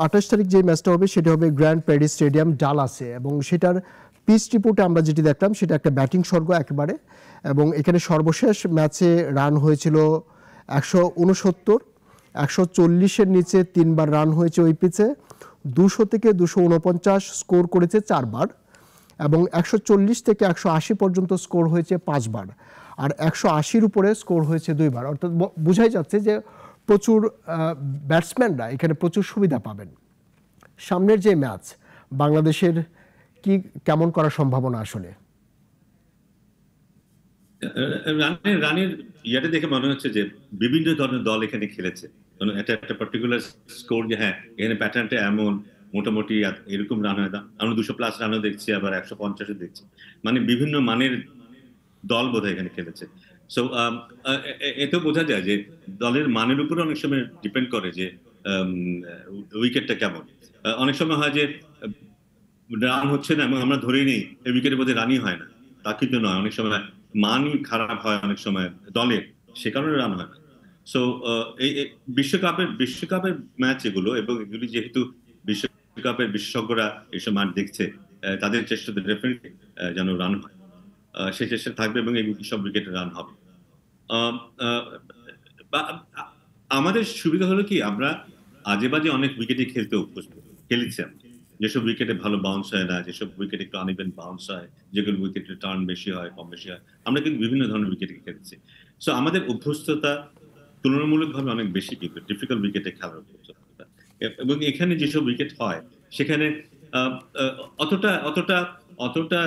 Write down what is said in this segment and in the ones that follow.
28 তারিখ যে ম্যাচটা হবে সেটা হবে গ্র্যান্ড প্যারিস স্টেডিয়াম ডালাসে, এবং সেটার পিচ রিপোর্টে আমরা যেটি দেখলাম সেটা একটা ব্যাটিং স্বর্গ একেবারে, এবং এখানে সর্বশেষ ম্যাচে রান হয়েছিল 169, 140-এর নিচে 3বার রান হয়েছে ওই পিচে, 200 থেকে 249 স্কোর করেছে 4বার, এবং 140 থেকে 180 পর্যন্ত স্কোর হয়েছে 5বার, আর 180-র উপরে স্কোর হয়েছে 2বার। অর্থাৎ বোঝাই যাচ্ছে যে প্রচুর ব্যাটসম্যানরা এখানে প্রচুর সুবিধা পাবেন। সামনের যে ম্যাচ বাংলাদেশের কি কেমন করার সম্ভাবনা আসলে? রানের ইয়াটা দেখে মনে হচ্ছে যে বিভিন্ন ধরনের দল এখানে খেলেছে, একটা পার্টিকুলার স্কোর যে হ্যাঁ এখানে প্যাটার্নটা এমন, মোটামুটি এরকম রান হয় না। আমরা 200+ রানও দেখছি, আবার 150ও দেখছি, মানে বিভিন্ন মানের দল বোধহয় এখানে খেলেছে। সো এতেও বোঝা যায় যে দলের মানের উপরে অনেক সময় ডিপেন্ড করে যে উইকেটটা কেমন। অনেক সময় হয় যে রান হচ্ছে না এবং আমরা ধরেই নেই এই উইকেটের মধ্যে রানই হয় না, তা কিন্তু নয়। অনেক সময় মানই খারাপ হয় অনেক সময় দলের, সে কারণে রান হয় না। সো এই বিশ্বকাপের ম্যাচ এগুলো, এবং এগুলি যেহেতু বিশ্বকাপের বিশেষজ্ঞরা এইসব ম্যাচ দেখছে, তাদের চেষ্টা ডেফিনেটলি যেন রান হয়, সেই চেষ্টা থাকবে এবং এই সব উইকেটে রান হবে। আমাদের সুবিধা হলো কি, আমরা আজে বাজে অনেক উইকেটে খেলতে অভ্যস্ত, খেলেছি আমরা। যেসব উইকেটে ভালো বাউন্স হয় না, যেসব উইকেটে একটু আনইভেন বাউন্স হয়, যেগুলো উইকেটে টার্ন বেশি হয় কম বেশি হয়, আমরা কিন্তু বিভিন্ন ধরনের উইকেটে খেলেছি। সো আমাদের অভ্যস্ততা তুলনামূলকভাবে অনেক বেশি, কিন্তু ডিফিকাল্ট উইকেটে খেলার অভ্যস্ততা। এবং এখানে যেসব উইকেট হয় সেখানে অতটা অতটা অতটা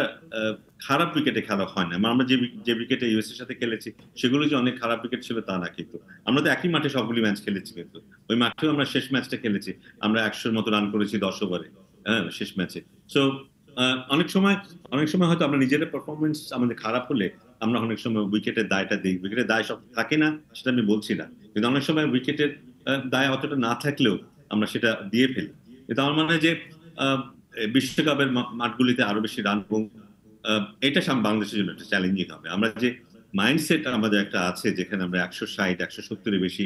খারাপ উইকেটে খেলা হয় না। আমরা যে উইকেটে ইউএস এর সাথে খেলেছি সেগুলো যে অনেক খারাপ উইকেট ছিল তা না, কিন্তু আমরা তো একই মাঠে সবগুলি ম্যাচ খেলেছি, কিন্তু ওই মাঠেও আমরা শেষ ম্যাচটা খেলেছি, আমরা 100-র মতো রান করেছি 10 ওভারে, হ্যাঁ, শেষ ম্যাচে। সো অনেক সময় হয়তো আমরা নিজেদের পারফরমেন্স আমাদের খারাপ হলে আমরা অনেক সময় উইকেটের দায়টা দিই। উইকেটের দায় সব থাকে না সেটা আমি বলছি না, কিন্তু অনেক সময় উইকেটের দায় অতটা না থাকলেও আমরা সেটা দিয়ে ফেলি। কিন্তু আমার মনে হয় যে বিশ্বকাপের মাঠগুলিতে আরো বেশি রান, এবং এটা বাংলাদেশের জন্য একটা চ্যালেঞ্জিং হবে। আমরা যে মাইন্ডসেট আমাদের একটা আছে, যেখানে আমরা 160 170-এর বেশি,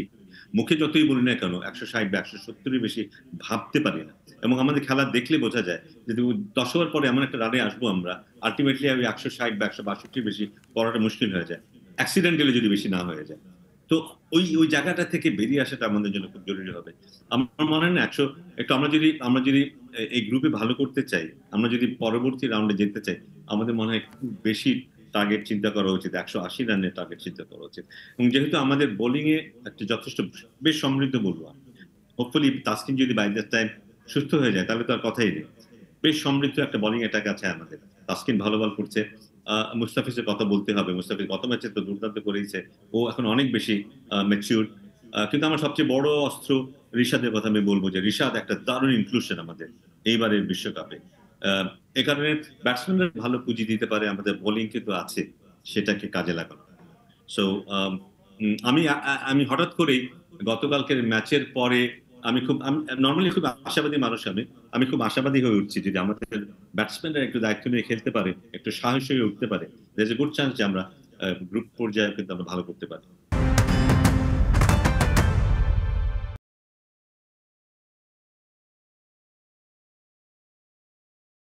মুখে যতই বলি না কেন 160 বা 170-এর বেশি ভাবতে পারি না। এবং আমাদের খেলা দেখলে বোঝা যায় যে 10 ওভার পরে এমন একটা রানে আসবো আমরা, আলটিমেটলি আমি 160 বা 162 বেশি করাটা মুশকিল হয়ে যায়, অ্যাক্সিডেন্ট গেলে যদি বেশি না হয়ে যায়। তো ওই জায়গাটা থেকে বেরিয়ে আসাটা আমাদের জন্য খুব জরুরি হবে। আমার মনে হয় না একটু আমরা যদি এই গ্রুপে ভালো করতে চাই, আমরা যদি পরবর্তী রাউন্ডে যেতে চাই, আমাদের মনে হয় খুব বেশি টার্গেট চিন্তা করা উচিত, 180 রানের টার্গেট চিন্তা করা উচিত। এবং যেহেতু আমাদের বোলিং এ একটা যথেষ্ট বেশ সমৃদ্ধ বলবো, হোপফুলি তাসকিন যদি বাই দ্যাট টাইম সুস্থ হয়ে যায় তাহলে তো আর কথাই নেই। বেশ সমৃদ্ধ একটা বোলিং অ্যাটাক আছে আমাদের। তাসকিন ভালো বল করছে, মুস্তাফিজের কথা বলতে হবে। মুস্তাফিজ গত ম্যাচে তো দুর্দান্ত করেছে, ও এখন অনেক বেশি ম্যাচিউর। কিন্তু আমার সবচেয়ে বড় অস্ত্র রিশাদের কথা আমি বলবো, যে রিশাদ একটা দারুণ ইনক্লুশন আমাদের এইবারের বিশ্বকাপে। এ কারণে ব্যাটসম্যানরা ভালো পুঁজি দিতে পারে, আমাদের বোলিং কিন্তু আছে, সেটাকে কাজে লাগানো। সো আমি হঠাৎ করেই গতকালকের ম্যাচের পরে আমি নর্মালি খুব আশাবাদী মানুষ, আমি খুব আশাবাদী হয়ে উঠছি। যদি আমাদের ব্যাটসম্যানরা একটু দায়িত্ব নিয়ে খেলতে পারে, একটু সাহস হয়ে উঠতে পারে, there is a good chance যে আমরা গ্রুপ পর্যায়ে কিন্তু আমরা ভালো করতে পারি।